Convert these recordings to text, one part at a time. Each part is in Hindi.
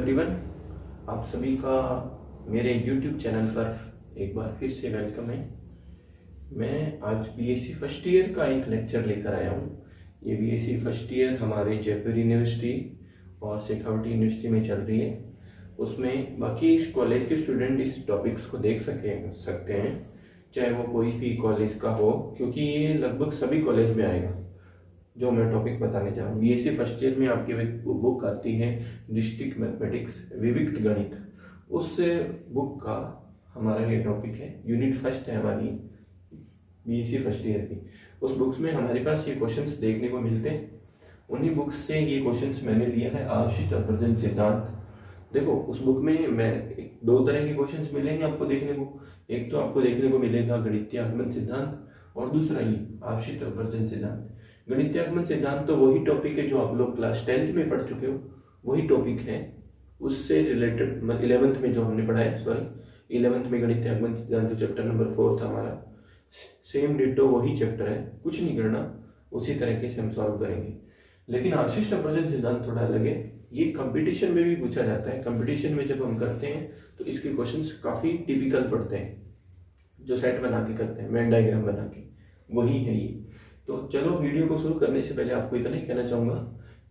एवरीवन, आप सभी का मेरे YouTube चैनल पर एक बार फिर से वेलकम है। मैं आज बीएससी फर्स्ट ईयर का एक लेक्चर लेकर आया हूँ। ये बीएससी फर्स्ट ईयर हमारे जयपुर यूनिवर्सिटी और शेखावटी यूनिवर्सिटी में चल रही है। उसमें बाकी इस कॉलेज के स्टूडेंट इस टॉपिक्स को देख सकते हैं, चाहे वो कोई भी कॉलेज का हो, क्योंकि ये लगभग सभी कॉलेज में आएगा जो मैं टॉपिक बताने जा रहा हूँ। बीएससी फर्स्ट ईयर में आपकी एक बुक आती है डिस्ट्रिक्ट मैथमेटिक्स विविक्त गणित। उस बुक का हमारा ये टॉपिक है, यूनिट फर्स्ट है हमारी बीएससी फर्स्ट ईयर की। उस बुक्स में हमारे पास ये क्वेश्चंस देखने को मिलते हैं। उन्हीं बुक्स से ये क्वेश्चंस मैंने लिया है, आश्रित अपवर्जन सिद्धांत। देखो, उस बुक में मैं दो तरह के क्वेश्चंस मिलेंगे आपको देखने को। एक तो आपको देखने को मिलेगा गणितीय आगमन सिद्धांत और दूसरा ये आश्रित अपवर्जन सिद्धांत। गणितीय आगमन सिद्धांत तो वही टॉपिक है जो आप लोग क्लास 10th में पढ़ चुके हो, वही टॉपिक है। उससे रिलेटेड 11th में जो हमने पढ़ा है, 11th में गणितीय आगमन सिद्धांत जो चैप्टर नंबर 4 था हमारा, सेम डिटो वही चैप्टर है, कुछ नहीं करना, उसी तरीके से हम सॉल्व करेंगे। लेकिन आश्रित अपवर्जन सिद्धांत थोड़ा अलग है। ये कंपटीशन में भी पूछा जाता है। कंपटीशन में जब हम करते हैं तो इसके क्वेश्चंस काफ़ी टिपिकल पड़ते हैं, जो सेट बना के करते हैं, वेन डायग्राम बना के, वही है ये। तो चलो, वीडियो को शुरू करने से पहले आपको इतना ही कहना चाहूँगा,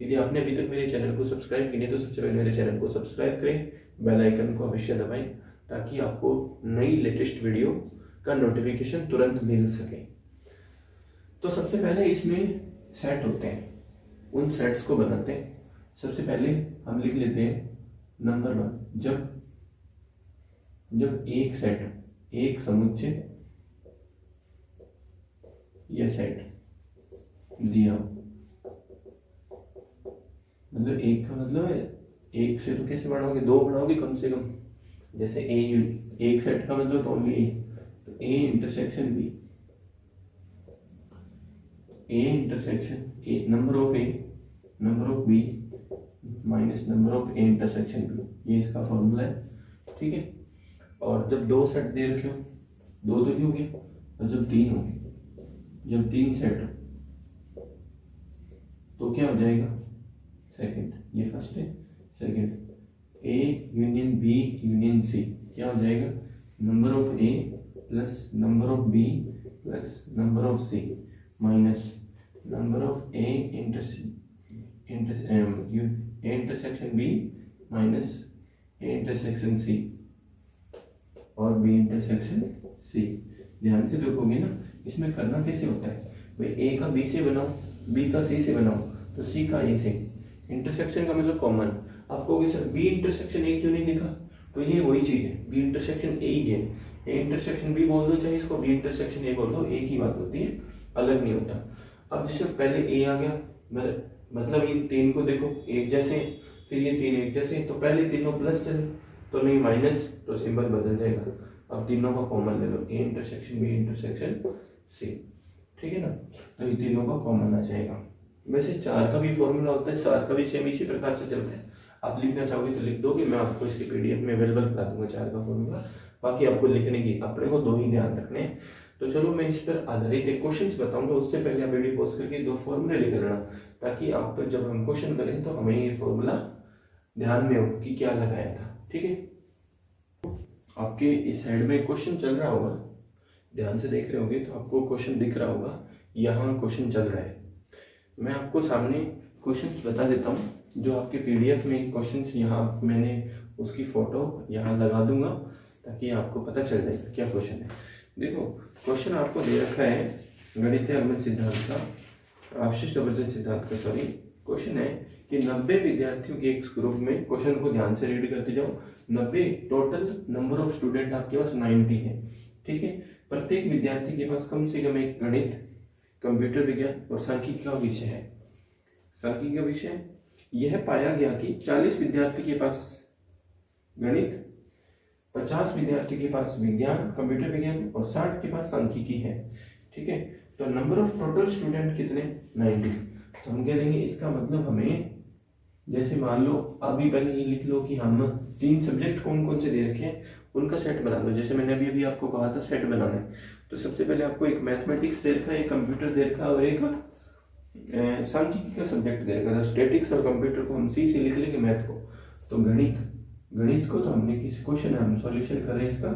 यदि आपने अभी तक मेरे चैनल को सब्सक्राइब की नहीं तो सबसे पहले मेरे चैनल को सब्सक्राइब करें, बेल आइकन को अवश्य दबाएं ताकि आपको नई लेटेस्ट वीडियो का नोटिफिकेशन तुरंत मिल सके। तो सबसे पहले इसमें सेट होते हैं, उन सेट्स को बनाते हैं। सबसे पहले हम लिख लेते हैं नंबर 1, जब एक सेट, एक समुच्चय या सेट दिया, मतलब एक का मतलब एक से तो कैसे बढ़ाओगे, दो बढ़ाओगे कम से कम। जैसे एक सेट का मतलब ओनली ए, तो A intersection B, A intersection A number of B minus number of A intersection B, ये इसका फॉर्मूला है। ठीक है। और जब दो सेट दे रखे हो, दो तो हो गया, और जब तीन हो गए, जब तीन सेट हो तो क्या हो जाएगा, सेकंड, ये फर्स्ट है, second A union B union C, क्या हो जाएगा, number of A plus number of B plus number of C minus number of A intersection B minus A intersection C और बी इंटरसेक्शन सी। ध्यान से देखोगे ना, इसमें करना कैसे होता है भाई, ए का बी से बनाओ, बी का सी से बनाओ, तो सी का ए से। इंटरसेक्शन का मतलब कॉमन। आपको सर बी इंटरसेक्शन ए क्यों नहीं लिखा, तो ये वही चीज़ है, बी इंटरसेक्शन ए ही है। ए इंटरसेक्शन बी बोल दो, चाहे इसको बी इंटरसेक्शन ए बोल दो, एक ही बात होती है, अलग नहीं होता। अब जैसे पहले ए आ गया, मतलब इन तीन को देखो एक जैसे, फिर ये तीन एक जैसे, तो पहले तीनों प्लस चले तो नहीं माइनस, तो सिंबल बदल जाएगा। अब तीनों का कॉमन ले लो, A intersection B intersection C, ठीक है ना, तो ये तीनों का कॉमन आ जाएगा। वैसे 4 का भी फॉर्मूला होता है, 7 का भी सेम इसी प्रकार से चलता है। आप लिखना चाहोगे तो लिख दोगे, मैं आपको इसके पीडीएफ में अवेलेबल करा दूंगा 4 का फॉर्मूला। बाकी आपको लिखने की अपने को 2 ही ध्यान रखने हैं। तो चलो, मैं इस पर आधारित एक क्वेश्चन बताऊंगा, उससे पहले आप वीडियो पॉज करके 2 फॉर्मूले लेकर आना, ताकि आप जब हम क्वेश्चन करें तो हमें ये फॉर्मूला ध्यान में हो कि क्या लगाया था। ठीक है, आपके इस साइड में क्वेश्चन चल रहा होगा, ध्यान से देख रहे होगे तो आपको क्वेश्चन दिख रहा होगा, यहाँ क्वेश्चन चल रहा है। मैं आपको सामने क्वेश्चंस बता देता हूँ, जो आपके पीडीएफ में क्वेश्चंस, यहाँ मैंने उसकी फ़ोटो यहाँ लगा दूंगा ताकि आपको पता चल जाए क्या क्वेश्चन है। देखो, क्वेश्चन आपको दे रखा है गणितीय आगमन सिद्धांत का, आश्रित अपवर्जन सिद्धांत का, सॉरी। क्वेश्चन है कि 90 विद्यार्थियों के एक ग्रुप में, क्वेश्चन को ध्यान से रीड करते जाओ, 90 टोटल नंबर ऑफ स्टूडेंट आपके पास 90 है। ठीक है। प्रत्येक विद्यार्थी के पास कम से कम एक गणित, कंप्यूटर विज्ञान और सांख्यिकी का विषय है। सांख्यिकी का विषय यह पाया गया कि 40 विद्यार्थी के पास गणित, 50 विद्यार्थी के पास विज्ञान, कंप्यूटर विज्ञान और 60 के पास सांख्यिकी है। ठीक है। तो नंबर ऑफ टोटल स्टूडेंट कितने, 90। तो हम कह देंगे इसका मतलब हमें, जैसे मान लो अभी पहले ये लिख लो कि हम 3 सब्जेक्ट कौन कौन से दे रखे हैं, उनका सेट बना लो। जैसे मैंने अभी आपको कहा था सेट बनाना है, तो सबसे पहले आपको एक मैथमेटिक्स दे रखा है, एक कंप्यूटर दे रखा है और एक सांख्यिकी का सब्जेक्ट दे रखा है। स्टैटिक्स और कंप्यूटर को हम सी से लिख लेंगे, मैथ को तो गणित को तो हमने किसी क्वेश्चन है, हम सॉल्यूशन कर रहे हैं इसका,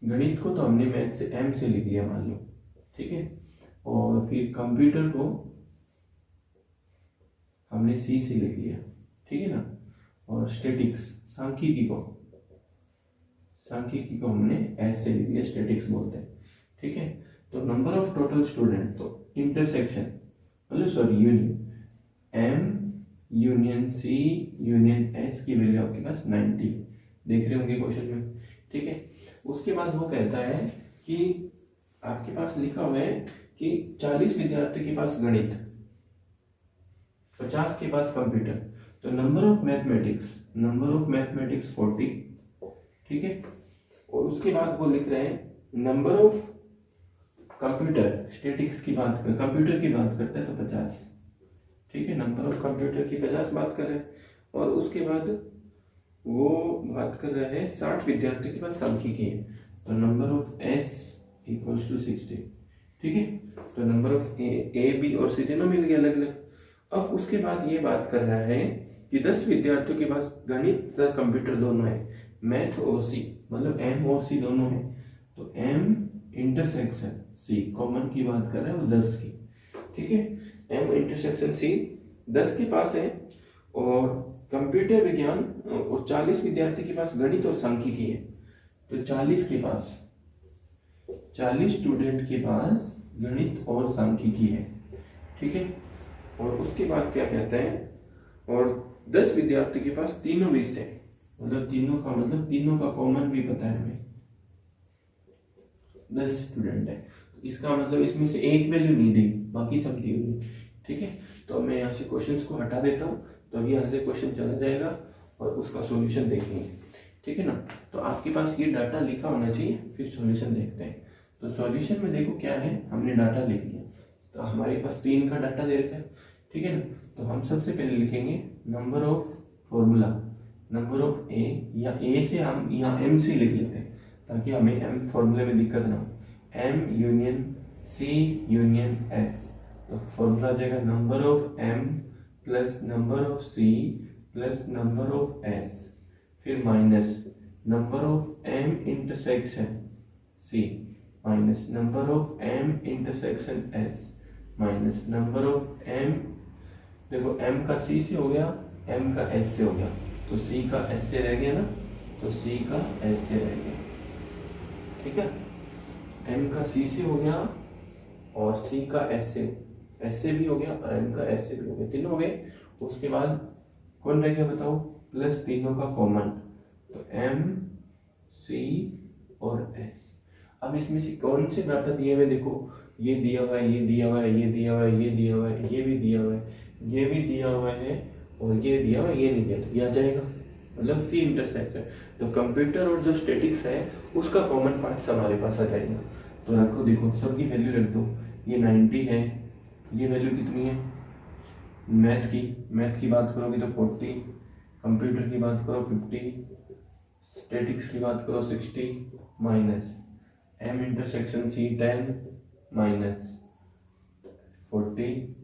गणित को तो हमने मैथ से एम से लिख लिया मान लो, ठीक है। और फिर कंप्यूटर को हमने सी से लिख लिया, ठीक है ना। और स्टैटिक्स सांख्यिकी को हमने एस से लिख लिया, स्टैटिक्स बोलते हैं, ठीक है। तो नंबर ऑफ टोटल स्टूडेंट, तो इंटरसेक्शन मतलब sorry union, M union C union S की वैल्यू आपके पास 90 देख रहे होंगे क्वेश्चन में, ठीक है। उसके बाद वो कहता है कि आपके पास लिखा हुआ है कि 40 विद्यार्थी के पास गणित, 50 के पास कंप्यूटर, तो नंबर ऑफ मैथमेटिक्स 40, ठीक है। और उसके बाद वो लिख रहे हैं नंबर ऑफ कंप्यूटर, स्टैटिक्स की बात कर, कंप्यूटर की बात करते हैं तो 50, ठीक है। नंबर ऑफ कंप्यूटर की 50 बात कर रहे हैं। और उसके बाद वो बात कर रहे हैं 60 विद्यार्थी के पास सांख्यिकी है, तो number of S equals to 60, ठीक है। तो नंबर ऑफ ए बी और सी तीनों मिल गए अलग अलग। अब उसके बाद ये बात कर रहा है कि 10 विद्यार्थियों के पास गणित तथा कंप्यूटर दोनों है, मैथ और सी मतलब एम और सी दोनों है, तो एम इंटरसेक्शन सी कॉमन की बात कर रहे हैं वो 10 की, ठीक है। एम इंटरसेक्शन सी 10 के पास है और कंप्यूटर विज्ञान और 40 विद्यार्थी के पास गणित और सांख्यिकी है, तो 40 स्टूडेंट के पास गणित और सांख्यिकी है, ठीक है। और उसके बाद क्या कहते हैं, और 10 विद्यार्थी के पास तीनों विषय, मतलब तीनों का कॉमन भी पता है हमें, 10 स्टूडेंट है, इसका मतलब इसमें से एक वैल्यू नहीं दी, बाकी सब दी हुई, ठीक है। तो मैं यहाँ से क्वेश्चंस को हटा देता हूँ, तो अभी यहाँ से क्वेश्चन चला जाएगा और उसका सॉल्यूशन देखेंगे, ठीक है ना। तो आपके पास ये डाटा लिखा होना चाहिए, फिर सॉल्यूशन देखते हैं। तो सॉल्यूशन में देखो क्या है, हमने डाटा लिख लिया, तो हमारे पास 3 का डाटा दे रखा है, ठीक है ना। तो हम सबसे पहले लिखेंगे number of formula, number of A, या ए से हम यहाँ एम सी लिख लेते हैं ताकि हमें एम फॉर्मूले में दिक्कत ना हो, M union C union S, तो फॉर्मूला आ जाएगा number of M plus number of C plus number of S, फिर minus number of M intersection C minus number of M intersection S minus number of M, देखो m का c से हो गया, m का s से हो गया, तो c का s से रह गया ना, तो c का s से रह गया, ठीक है। m का c से हो गया और c का s से भी हो गया और m का s से भी हो गया, तीनों हो गए। उसके बाद कौन रह गया बताओ, प्लस तीनों का कॉमन, तो m c और s। अब इसमें से कौन से डाटा दिए हुए, देखो ये दिया हुआ है, ये दिया हुआ है, ये दिया हुआ है, ये दिया हुआ है, ये भी दिया हुआ है, ये भी दिया हुआ है और ये दिया हुआ है, ये नहीं दिया, तो ये आ जाएगा, मतलब सी इंटरसेक्शन। तो कंप्यूटर और जो स्टैटिक्स है उसका कॉमन पार्ट्स हमारे पास आ जाएगा। तो रखो, देखो सबकी वैल्यू रख दो, ये 90 है, ये वैल्यू कितनी है मैथ की बात करोगे तो 40, कंप्यूटर की बात करो 50, स्टैटिक्स की बात करो 60, minus M intersection C 10 minus 40,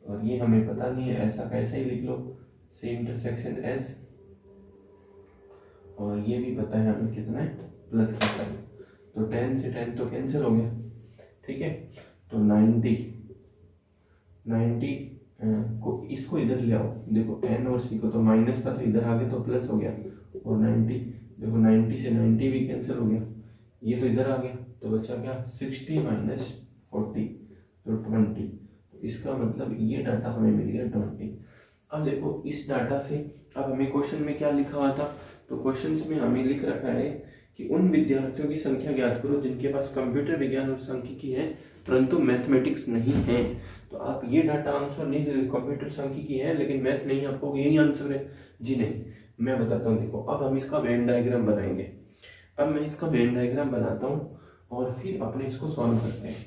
और ये हमें पता नहीं है, ऐसा कैसे ही लिख लो, सी इंटरसेक्शन एस, और ये भी पता है हमें कितना है, प्लस कितना है, तो 10 से 10 तो कैंसिल हो गया, ठीक है। तो 90 को इसको इधर ले आओ, देखो एन और सी को तो माइनस था तो इधर आ गया तो प्लस हो गया, और 90 देखो 90 से 90 भी कैंसिल हो गया, ये तो इधर आ गया, तो बचा क्या 60 माइनस 40 तो 20, इसका मतलब ये डाटा हमें मिल गया 20। अब देखो इस डाटा से अब हमें क्वेश्चन में क्या लिखा हुआ था, तो क्वेश्चन में हमें लिख रखा है कि उन विद्यार्थियों की संख्या ज्ञात करो जिनके पास कंप्यूटर विज्ञान और सांख्यिकी है परंतु मैथमेटिक्स नहीं है। तो आप ये डाटा आंसर नहीं, कंप्यूटर सांख्यिकी है लेकिन मैथ नहीं, आपको यही आंसर है जी नहीं। मैं बताता हूँ, देखो अब हम इसका वेन डायग्राम बनाएंगे। अब मैं इसका वेन डायग्राम बनाता हूँ और फिर अपने इसको सॉल्व करते हैं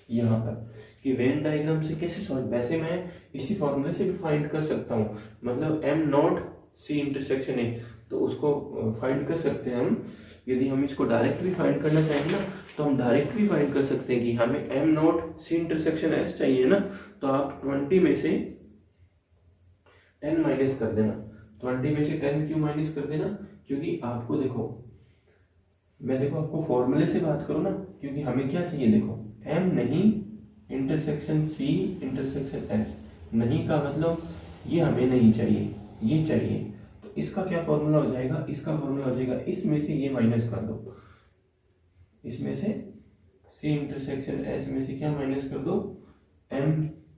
यहाँ पर कि वेन डायग्राम से कैसे सॉल्व, वैसे मैं इसी फॉर्मूले से भी फाइंड कर सकता हूँ, मतलब एम नॉट सी इंटरसेक्शन है तो उसको फाइंड कर सकते हैं हम। यदि हम इसको डायरेक्ट भी फाइंड करना चाहेंगे ना तो हम डायरेक्ट भी फाइंड कर सकते हैं कि हमें M not C intersection S चाहिए ना, तो आप 20 में से 10 माइनस कर देना। 20 में से 10 क्यों माइनस कर देना? क्योंकि आपको देखो, मैं देखो आपको फॉर्मूले से बात करूँ ना, क्योंकि हमें क्या चाहिए, देखो m नहीं इंटरसेक्शन c इंटरसेक्शन s, नहीं का मतलब ये हमें नहीं चाहिए, ये चाहिए। तो इसका क्या फॉर्मूला हो जाएगा? इसका फॉर्मूला हो जाएगा, इसमें से ये माइनस कर दो, इसमें से c इंटरसेक्शन s में से क्या माइनस कर दो? m,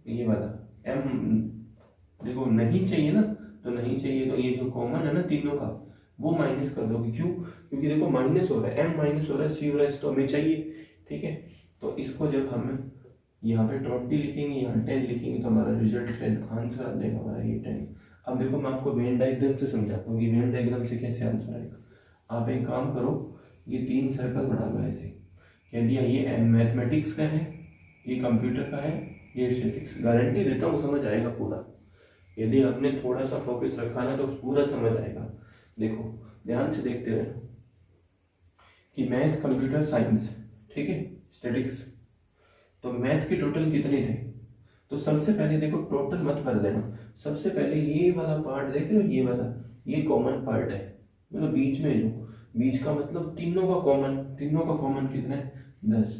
ये वाला m देखो नहीं चाहिए ना, तो नहीं चाहिए तो ये जो कॉमन है ना तीनों का, वो माइनस कर दोगे। क्यों? क्योंकि देखो माइनस हो रहा है, m माइनस हो रहा है, c और s तो हमें चाहिए, ठीक है। तो इसको जब हम यहाँ पे 20 लिखेंगे, यहाँ 10 लिखेंगे, तो हमारा रिजल्ट 10 आंसर आ जाएगा हमारा ये 10। अब देखो मैं आपको वेन डायग्राम से समझाता हूँ कि वेन डायग्राम से कैसे आंसर आएगा। आप एक काम करो, ये 3 सर्कल बना लो ऐसे, कह दिया ये मैथमेटिक्स का है, ये कंप्यूटर का है, ये स्टैटिक्स। गारंटी देता हूँ समझ आएगा पूरा, यदि आपने थोड़ा सा फोकस रखा ना तो पूरा समझ आएगा। देखो ध्यान से देखते रहे कि मैथ, कंप्यूटर साइंस, ठीक है, स्टैटिक्स, तो मैथ के टोटल कितने थे? तो सबसे पहले देखो टोटल मत कर देना, सबसे पहले ये वाला पार्ट देख रहे हो, ये वाला, ये कॉमन पार्ट है, मतलब बीच में जो बीच का मतलब तीनों का कॉमन कितना है? 10।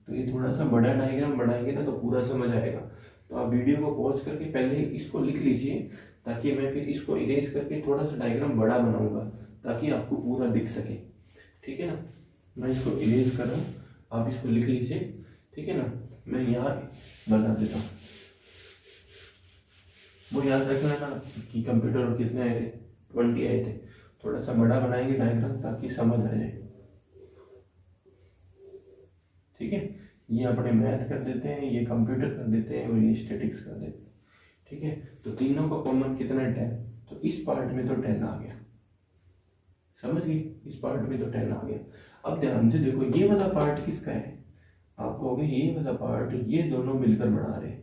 तो ये थोड़ा सा बड़ा डायग्राम बनाएंगे ना तो पूरा समझ आएगा। तो आप वीडियो को पॉज करके पहले इसको लिख लीजिए, ताकि मैं फिर इसको इरेज करके थोड़ा सा डायग्राम बड़ा बनाऊंगा ताकि आपको पूरा दिख सके, ठीक है ना। मैं इसको इरेज कर रहा हूँ, आप इसको लिख लीजिए, ठीक है ना। मैं यहाँ बना देता हूँ, वो याद रखना ना कि कंप्यूटर और कितने आए थे? 20 आए थे। थोड़ा सा बड़ा बनाएंगे डायग्राम ताकि समझ आ जाए, ठीक है। ये अपने मैथ कर देते हैं, ये कंप्यूटर कर देते हैं और ये स्टैटिक्स कर देते हैं, ठीक है। तो तीनों का कॉमन कितना है? 10। तो इस पार्ट में तो 10 आ गया, समझ गए? इस पार्ट में तो 10 आ गया। अब ध्यान से देखो, ये वाला पार्ट किसका है? आप कहोगे ये वाला पार्ट, ये दोनों मिलकर बना रहे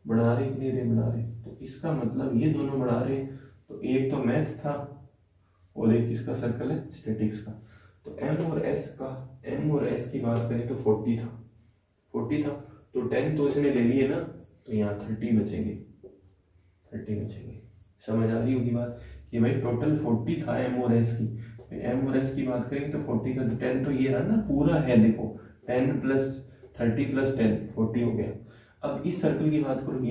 कि नहीं बना रहे? तो इसका मतलब ये दोनों बना रहे, तो एक तो मैथ था और एक किसका सर्कल है? स्टैटिक्स का। तो m और s की बात करें तो 40 था, तो 10 तो इसने ले लिए ना, तो यहाँ 30 बचेंगे। समझ आ रही होगी बात कि भाई टोटल 40 था m और s की, m और s की बात करें तो 40 का 10 तो ये रहा ना पूरा है, देखो 10 + 30 + 10 40 हो गया। अब इस सर्कल की बात करो,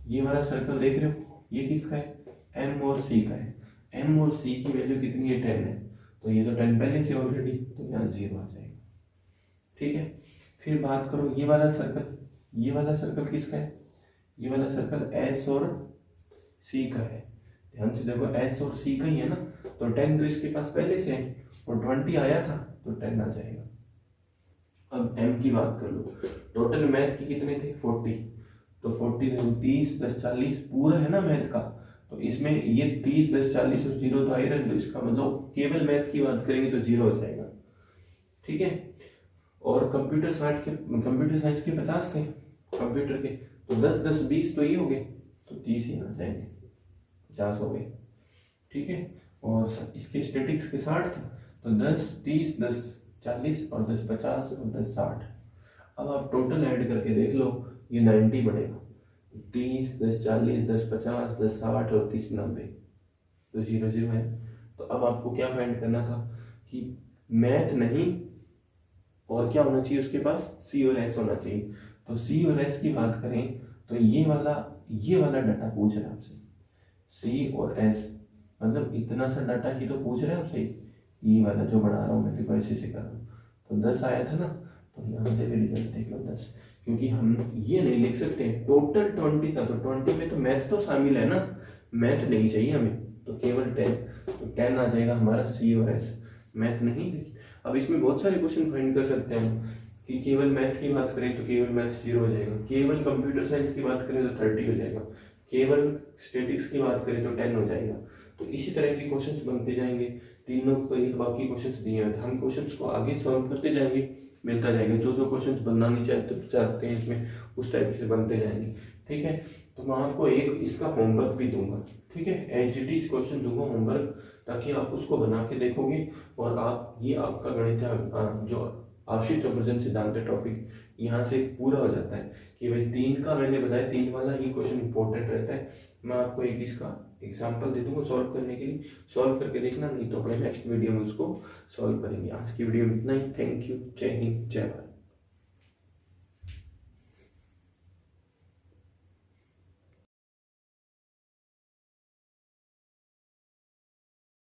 ये वाला सर्कल देख रहे हो, ये किसका है? m और c का है। m और c की वैल्यू कितनी है? 10 है, तो ये तो 10 पहले से ऑलरेडी, तो यहाँ 0 आ जाएगा, ठीक है। फिर बात करो ये वाला सर्कल किसका है? ये वाला सर्कल s और c का है। ध्यान से देखो s और c का ही है ना, तो 10 तो इसके पास पहले से है और 20 आया था तो 10 आ जाएगा। अब m की बात कर लो, टोटल मैथ के कितने थे? 40। तो 40 देखो 30 10 40 पूरा है ना मैथ का, तो इसमें ये 30 10 40 और 0 तो आ ही रहे, तो इसका मतलब केवल मैथ की बात करेंगे तो 0 हो जाएगा, ठीक है। और कंप्यूटर साइंस के 50 थे कंप्यूटर के, तो 10 10 20 तो ये हो गए, तो 30 ही आ जाएंगे, 50 हो गए, ठीक है। और इसके स्टैटिक्स के 60 थे, तो 10 30 10 40 और 10 50 और 10 60। अब आप टोटल ऐड करके देख लो, ये 90 बनेगा। 30 10 40 10 50 10 60 और 30 90, तो 0 0 है। तो अब आपको क्या फाइंड करना था कि मैथ नहीं और क्या होना चाहिए उसके पास? सी और एस होना चाहिए। तो सी और एस की बात करें तो ये वाला डाटा पूछ रहा है आपसे, सी और एस, मतलब इतना सा डाटा ही तो पूछ रहे हैं आपसे। ये वाला जो बना रहा हूँ मैं, देखो ऐसे कर रहा हूँ, तो 10 आया था ना, तो यहाँ से भी रिजल्ट देख लो 10, क्योंकि हम ये नहीं लिख सकते टोटल 20 था, तो 20 में तो मैथ तो शामिल है ना, मैथ नहीं चाहिए हमें, तो केवल 10, तो 10 आ जाएगा हमारा सी और एस, मैथ नहीं। अब इसमें बहुत सारे क्वेश्चन फाइंड कर सकते हैं हम कि केवल मैथ की बात करें तो केवल मैथ 0 हो जाएगा, केवल कंप्यूटर साइंस की बात करें तो 30 हो जाएगा, केवल स्टैटिक्स की बात करें तो 10 हो जाएगा। तो इसी तरह के क्वेश्चंस बनते जाएंगे, तीनों को बाकी क्वेश्चंस दिए हैं, हम क्वेश्चंस को आगे सॉल्व करते जाएंगे, मिलता जाएगा, जो क्वेश्चंस बनना नहीं चाहते हैं इसमें उस टाइप से बनते जाएंगे, ठीक है। तो मैं आपको एक इसका होमवर्क भी दूंगा, ठीक है, एचडी क्वेश्चन दूंगा होमवर्क, ताकि आप उसको बना के देखोगे और आप ये आपका गणित जो आश्रित प्रवर्जन सिद्धांत टॉपिक यहाँ से पूरा हो जाता है। कि भाई 3 का मैंने बताया 3 वाला ही क्वेश्चन इंपॉर्टेंट रहता है। मैं आपको एक इसका एग्जाम्पल दे दूंगा सॉल्व करने के लिए, सॉल्व करके देखना, नहीं तो अपने नेक्स्ट वीडियो में उसको सॉल्व करेंगे। आज की वीडियो में इतना ही। Thank you. जय हिंद, जय भारत।